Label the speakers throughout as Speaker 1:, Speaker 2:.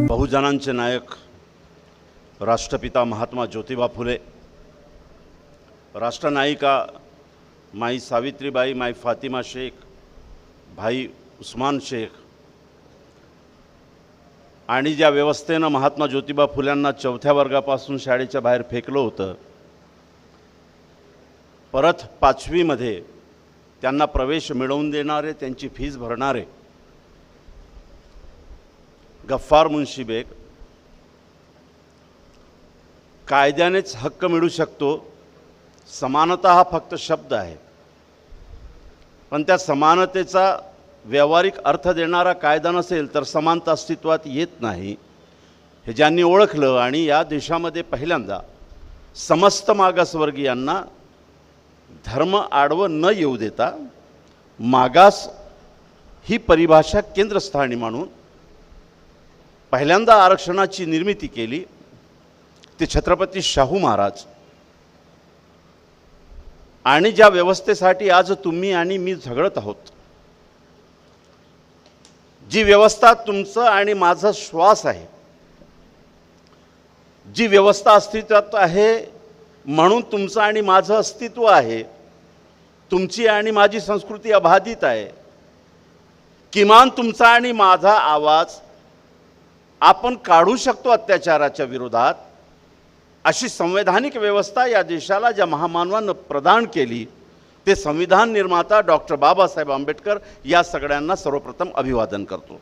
Speaker 1: बहुजनांचे नायक राष्ट्रपिता महात्मा ज्योतिबा फुले, राष्ट्रनायिका माई सावित्रीबाई, माई फातिमा शेख, भाई उस्मान शेख आणि ज्या व्यवस्थेनं महात्मा ज्योतिबा फुल्यांना चौथ्या वर्गापासून शाळेच्या बाहेर फेकलं होतं, परत 5वी मध्ये त्यांना प्रवेश मिळवून देणारे, त्यांची फीस भरणारे गफ्फार मुन्शी बेग, कायद्यानेच हक्क मिळू शकतो, समानता हा फक्त शब्द आहे, पण त्या समानतेचा व्यावहारिक अर्थ देणारा कायदा नसेल तर समानता अस्तित्वात येत नाही, हे ज्यांनी ओळखलं आणि या देशामध्ये पहिल्यांदा समस्त मागासवर्गीयांना धर्म आडवं न येऊ देता मागास ही परिभाषा केंद्रस्थानी मानून पहिल्यांदा आरक्षणाची निर्मिती केली, ते छत्रपती शाहू महाराज. आणि ज्या व्यवस्थेसाठी आज तुम्ही आणि मी झगडत आहोत, जी व्यवस्था तुमचं आणि माझा श्वास आहे, जी व्यवस्था अस्तित्वात आहे म्हणून तुमचं आणि माझं अस्तित्व आहे, तुमची आणि माझी संस्कृती अबाधित आहे, किमान तुमचा आणि माझा आवाज आपण काढू शकतो अत्याचाराच्या विरोधात, अशी संवैधानिक व्यवस्था या देशाला ज्या महामानवानं प्रदान केली, ते संविधान निर्माता डॉक्टर बाबासाहेब आंबेडकर या सगळ्यांना सर्वप्रथम अभिवादन करतो.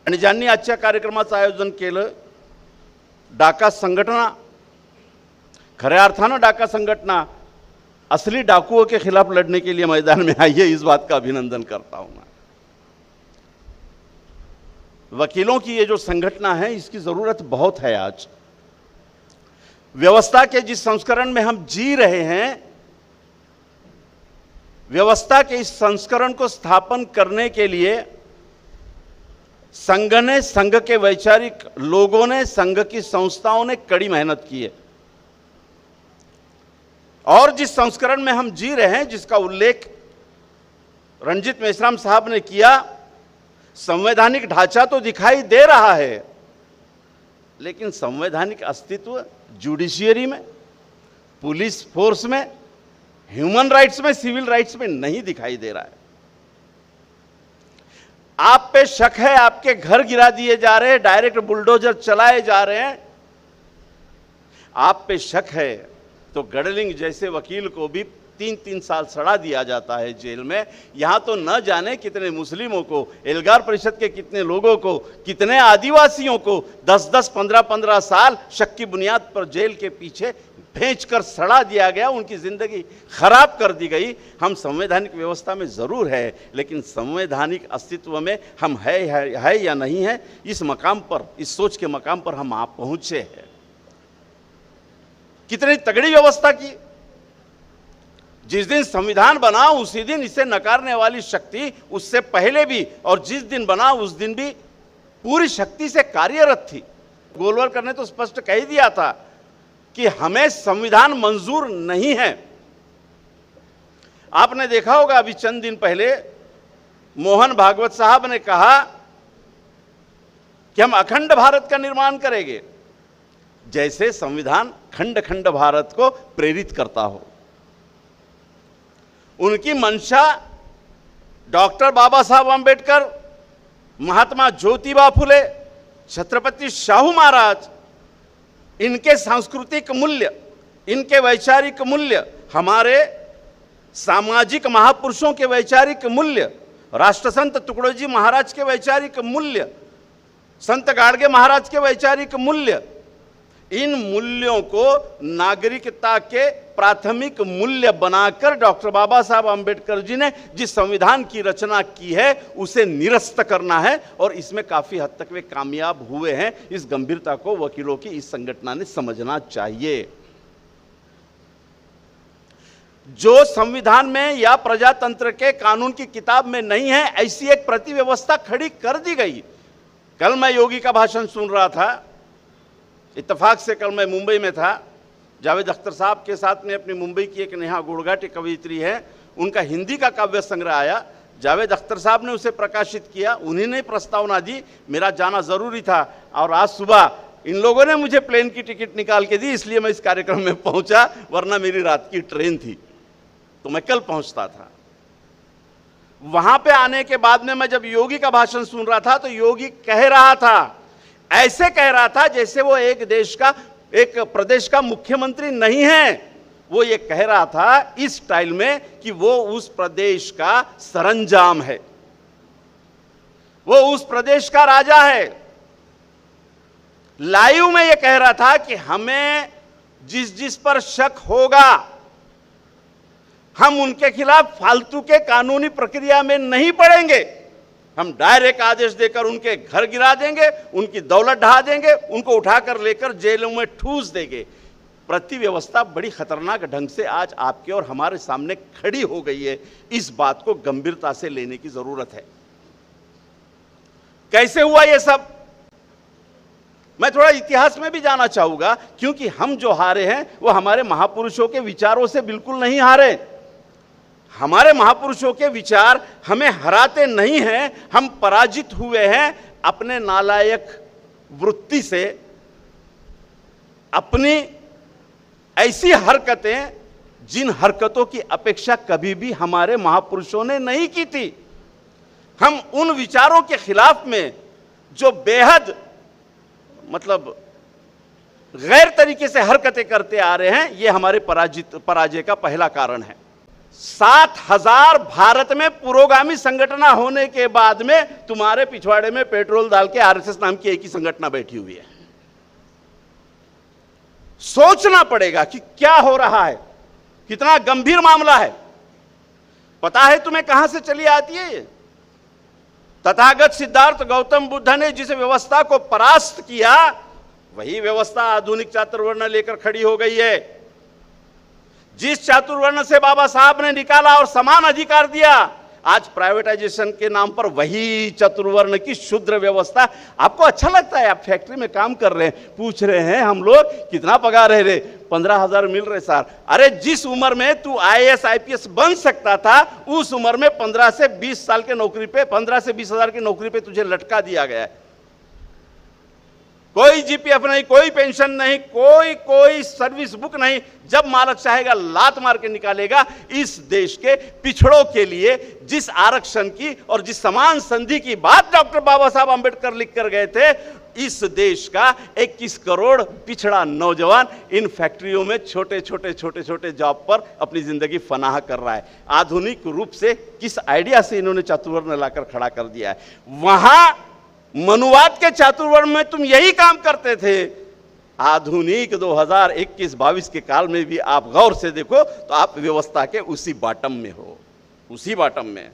Speaker 1: आणि ज्यांनी आजच्या कार्यक्रमाचं आयोजन केलं, डाका संघटना, खऱ्या अर्थानं डाका संगठना असली डाकुओं के खिलाफ लड़ने के लिए मैदान में आई है, इस बात का अभिनंदन करता हूं मैं. वकीलों की ये जो संगठना है, इसकी ज़रूरत बहुत है. आज व्यवस्था के जिस संस्करण में हम जी रहे हैं, व्यवस्था के इस संस्करण को स्थापन करने के लिए संघ ने, संघ के वैचारिक लोगों ने, संघ की संस्थाओं ने कड़ी मेहनत की है. और जिस संस्करण में हम जी रहे हैं, जिसका उल्लेख रंजीत मेश्राम साहब ने किया, संवैधानिक ढांचा तो दिखाई दे रहा है, लेकिन संवैधानिक अस्तित्व जुडिशियरी में, पुलिस फोर्स में, ह्यूमन राइट्स में, सिविल राइट्स में नहीं दिखाई दे रहा है. आप पे शक है, आपके घर गिरा दिए जा रहे हैं, डायरेक्ट बुलडोजर चलाए जा रहे हैं. आप पे शक है तो गडलिंग जैसे वकील को भी 3-3 साल सड़ा दिया जाता है जेल में. यहाँ तो न जाने कितने मुस्लिमों को, एल्गार परिषद के कितने लोगों को, कितने आदिवासियों को 10-10, 15-15 साल शक की बुनियाद पर जेल के पीछे भेजकर सड़ा दिया गया, उनकी ज़िंदगी खराब कर दी गई. हम संवैधानिक व्यवस्था में ज़रूर है, लेकिन संवैधानिक अस्तित्व में हम है या नहीं है, इस मकाम पर, इस सोच के मकाम पर हम आप पहुँचे हैं. कितनी तगड़ी व्यवस्था की. जिस दिन संविधान बना उसी दिन इसे नकारने वाली शक्ति उससे पहले भी, और जिस दिन बना उस दिन भी पूरी शक्ति से कार्यरत थी. गोलवलकर ने तो स्पष्ट कह दिया था कि हमें संविधान मंजूर नहीं है. आपने देखा होगा अभी चंद दिन पहले मोहन भागवत साहब ने कहा कि हम अखंड भारत का निर्माण करेंगे, जैसे संविधान खंड खंड भारत को प्रेरित करता हो. उनकी मंशा डॉक्टर बाबा साहब आंबेडकर, महात्मा ज्योतिबा फुले, छत्रपति शाहू महाराज, इनके सांस्कृतिक मूल्य, इनके वैचारिक मूल्य, हमारे सामाजिक महापुरुषों के वैचारिक मूल्य, राष्ट्रसंत तुकडोजी महाराज के वैचारिक मूल्य, संत गाडगे महाराज के वैचारिक मूल्य, इन मूल्यों को नागरिकता के प्राथमिक मूल्य बनाकर डॉक्टर बाबा साहब आंबेडकर जी ने जिस संविधान की रचना की है, उसे निरस्त करना है. और इसमें काफ़ी हद तक वे कामयाब हुए हैं. इस गंभीरता को वकीलों की इस संगठन ने समझना चाहिए. जो संविधान में या प्रजातंत्र के कानून की किताब में नहीं है, ऐसी एक प्रतिव्यवस्था खड़ी कर दी गई. कल मैं योगी का भाषण सुन रहा था, इत्तेफाक से कल मैं मुंबई में था. जावेद अख्तर साहब के साथ में अपनी मुंबई की एक नेहा गुड़घाटी कवयित्री है, उनका हिंदी का काव्य संग्रह आया, जावेद अख्तर साहब ने उसे प्रकाशित किया, उन्हीं ने प्रस्तावना दी, मेरा जाना जरूरी था और आज सुबह इन लोगों ने मुझे प्लेन की टिकट निकाल के दी, इसलिए मैं इस कार्यक्रम में पहुंचा, वरना मेरी रात की ट्रेन थी तो मैं कल पहुंचता था। वहां पे आने के बाद में मैं जब योगी का भाषण सुन रहा था तो योगी कह रहा था, ऐसे कह रहा था जैसे वो एक देश का, एक प्रदेश का मुख्यमंत्री नहीं है। वो ये कह रहा था इस स्टाइल में कि वो उस प्रदेश का सरंजाम है, वो उस प्रदेश का राजा है। लाइव में ये कह रहा था कि हमें जिस जिस पर शक होगा हम उनके खिलाफ फालतू के कानूनी प्रक्रिया में नहीं पड़ेंगे, हम डायरेक्ट आदेश देकर उनके घर गिरा देंगे, उनकी दौलत ढहा देंगे, उनको उठाकर लेकर जेलों में ठूस देंगे। प्रति व्यवस्था बड़ी खतरनाक ढंग से आज आपके और हमारे सामने खड़ी हो गई है, इस बात को गंभीरता से लेने की जरूरत है। कैसे हुआ ये सब, मैं थोड़ा इतिहास में भी जाना चाहूंगा, क्योंकि हम जो हारे हैं वो हमारे महापुरुषों के विचारों से बिल्कुल नहीं हारे। हमारे महापुरुषों के विचार हमें हराते नहीं हैं, हम पराजित हुए हैं अपने नालायक वृत्ति से, अपनी ऐसी हरकतें जिन हरकतों की अपेक्षा कभी भी हमारे महापुरुषों ने नहीं की थी। हम उन विचारों के खिलाफ में जो बेहद मतलब गैर तरीके से हरकतें करते आ रहे हैं, ये हमारे पराजय का पहला कारण है। 7,000 भारत में पुरोगामी संगठन होने के बाद में तुम्हारे पिछवाड़े में पेट्रोल डाल के आरएसएस नाम की एक ही संगठन बैठी हुई है। सोचना पड़ेगा कि क्या हो रहा है, कितना गंभीर मामला है। पता है तुम्हें कहां से चली आती है ये? तथागत सिद्धार्थ गौतम बुद्ध ने जिस व्यवस्था को परास्त किया, वही व्यवस्था आधुनिक चातुर्वर्ण लेकर खड़ी हो गई है। जिस चातुर्वर्ण से बाबा साहब ने निकाला और समान अधिकार दिया, आज प्राइवेटाइजेशन के नाम पर वही चतुर्वर्ण की शूद्र व्यवस्था। आपको अच्छा लगता है, आप फैक्ट्री में काम कर रहे हैं, पूछ रहे हैं हम लोग कितना पगार है रे, 15,000 मिल रहे सर। अरे जिस उम्र में तू IAS IPS बन सकता था, उस उम्र में 15 से 20 साल के नौकरी पे, 15 से 20,000 की नौकरी पे तुझे लटका दिया गया है। कोई GPF नहीं, कोई पेंशन नहीं, कोई सर्विस बुक नहीं। जब मालक चाहेगा लात मार के निकालेगा। इस देश के पिछड़ों के लिए जिस आरक्षण की और जिस समान संधि की बात डॉक्टर बाबा साहब अंबेडकर लिख कर गए थे, इस देश का 21 करोड़ पिछड़ा नौजवान इन फैक्ट्रियों में छोटे छोटे जॉब पर अपनी जिंदगी फनाह कर रहा है। आधुनिक रूप से किस आइडिया से इन्होंने चातुर्वर्ण लाकर खड़ा कर दिया है। वहां मनुवाद के चातुर्वर्ण में तुम यही काम करते थे। आधुनिक 2021-22 के काल में भी आप गौर से देखो तो आप व्यवस्था के उसी बॉटम में हो, उसी बॉटम में।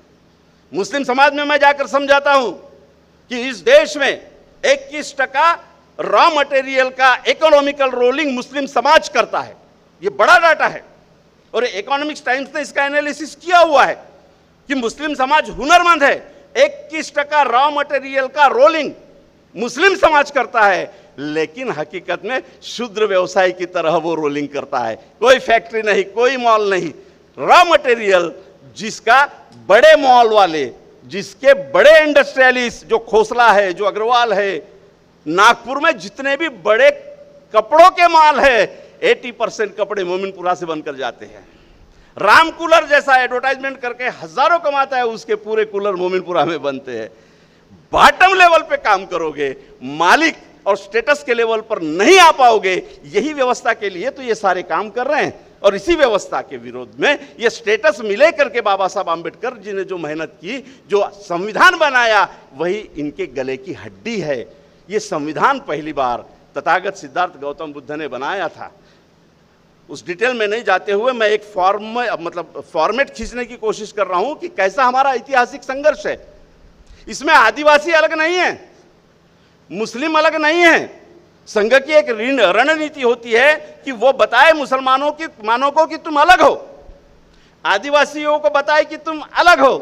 Speaker 1: मुस्लिम समाज में मैं जाकर समझाता हूं कि इस देश में 21% रॉ मटेरियल का इकोनॉमिकल रोलिंग मुस्लिम समाज करता है। यह बड़ा डाटा है और इकोनॉमिक्स टाइम्स ने इसका एनालिसिस किया हुआ है कि मुस्लिम समाज हुनरमंद है। 21% रॉ मटेरियल का रोलिंग मुस्लिम समाज करता है, लेकिन हकीकत में शूद्र व्यवसाय की तरह वो रोलिंग करता है। कोई फैक्ट्री नहीं, कोई मॉल नहीं, रॉ मटेरियल जिसका बड़े मॉल वाले, जिसके बड़े इंडस्ट्रियलिस्ट, जो खोसला है, जो अग्रवाल है, नागपुर में जितने भी बड़े कपड़ों के मॉल है, 80% कपड़े मोमिनपुरा से बनकर जाते हैं। राम कूलर जैसा एडवर्टाइजमेंट करके हजारों कमाता है, उसके पूरे कूलर मोमिनपुरा में बनते हैं। बॉटम लेवल पे काम करोगे, मालिक और स्टेटस के लेवल पर नहीं आ पाओगे। यही व्यवस्था के लिए तो ये सारे काम कर रहे हैं और इसी व्यवस्था के विरोध में ये स्टेटस मिले करके बाबा साहब आंबेडकर जी ने जो मेहनत की, जो संविधान बनाया, वही इनके गले की हड्डी है। ये संविधान पहली बार तथागत सिद्धार्थ गौतम बुद्ध ने बनाया था। उस डिटेल में नहीं जाते हुए मैं एक फॉर्मेट खींचने की कोशिश कर रहा हूं कि कैसा हमारा ऐतिहासिक संघर्ष है। इसमें आदिवासी अलग नहीं है, मुस्लिम अलग नहीं है। संघ की एक रणनीति होती है कि वो बताए मुसलमानों को कि तुम अलग हो, आदिवासियों को बताए कि तुम अलग हो,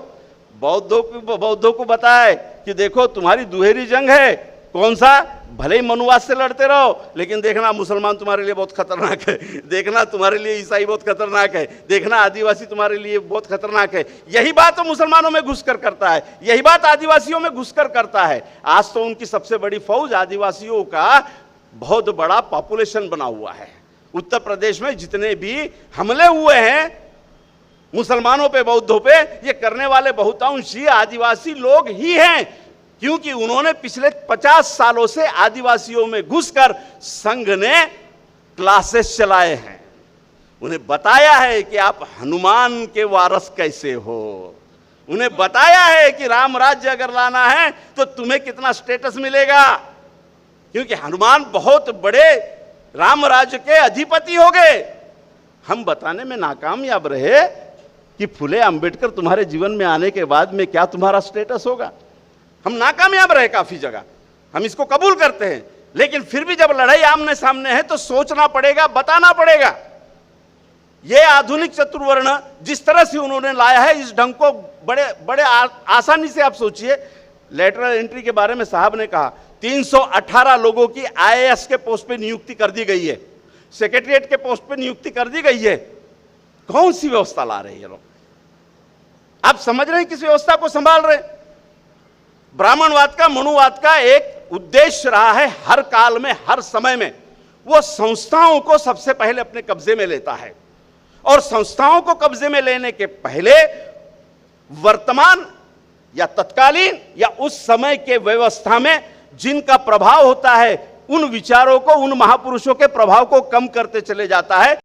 Speaker 1: बौद्धों को बताए कि देखो तुम्हारी दुहेरी जंग है, कौन सा? भले ही मनुवाद से लड़ते रहो, लेकिन देखना मुसलमान तुम्हारे लिए बहुत खतरनाक है, देखना तुम्हारे लिए ईसाई बहुत खतरनाक है, देखना आदिवासी तुम्हारे लिए बहुत खतरनाक है। यही बात तो मुसलमानों में घुसकर करता है, यही बात आदिवासियों में घुसकर करता है। आज तो उनकी सबसे बड़ी फौज आदिवासियों का बहुत बड़ा पॉपुलेशन बना हुआ है। उत्तर प्रदेश में जितने भी हमले हुए हैं मुसलमानों पे, बौद्धों पे, ये करने वाले बहुतांश ही आदिवासी लोग ही हैं, क्योंकि उन्होंने पिछले 50 सालों से आदिवासियों में घुसकर संघ ने क्लासेस चलाए हैं। उन्हें बताया है कि आप हनुमान के वारस कैसे हो, उन्हें बताया है कि राम राज्य अगर लाना है तो तुम्हें कितना स्टेटस मिलेगा, क्योंकि हनुमान बहुत बड़े राम राज्य के अधिपति हो गए। हम बताने में नाकामयाब रहे कि फुले अंबेडकर तुम्हारे जीवन में आने के बाद में क्या तुम्हारा स्टेटस होगा। हम नाकामयाब रहे काफी जगह, हम इसको कबूल करते हैं, लेकिन फिर भी जब लड़ाई आमने सामने है तो सोचना पड़ेगा, बताना पड़ेगा। यह आधुनिक चतुर्वर्ण जिस तरह से उन्होंने लाया है, इस ढंग को बड़े आसानी से आप सोचिए। लेटरल एंट्री के बारे में साहब ने कहा 318 लोगों की आईएएस के पोस्ट पे नियुक्ति कर दी गई है, सेक्रेटरीट के पोस्ट पे नियुक्ति कर दी गई है। कौन सी व्यवस्था ला रहे हैं लोग? आप समझ रहे हैं किस व्यवस्था को संभाल रहे हैं? ब्राह्मणवाद का, मनुवाद का एक उद्देश्य रहा है हर काल में, हर समय में, वो संस्थाओं को सबसे पहले अपने कब्जे में लेता है, और संस्थाओं को कब्जे में लेने के पहले वर्तमान या तत्कालीन या उस समय के व्यवस्था में जिनका प्रभाव होता है, उन विचारों को, उन महापुरुषों के प्रभाव को कम करते चले जाता है।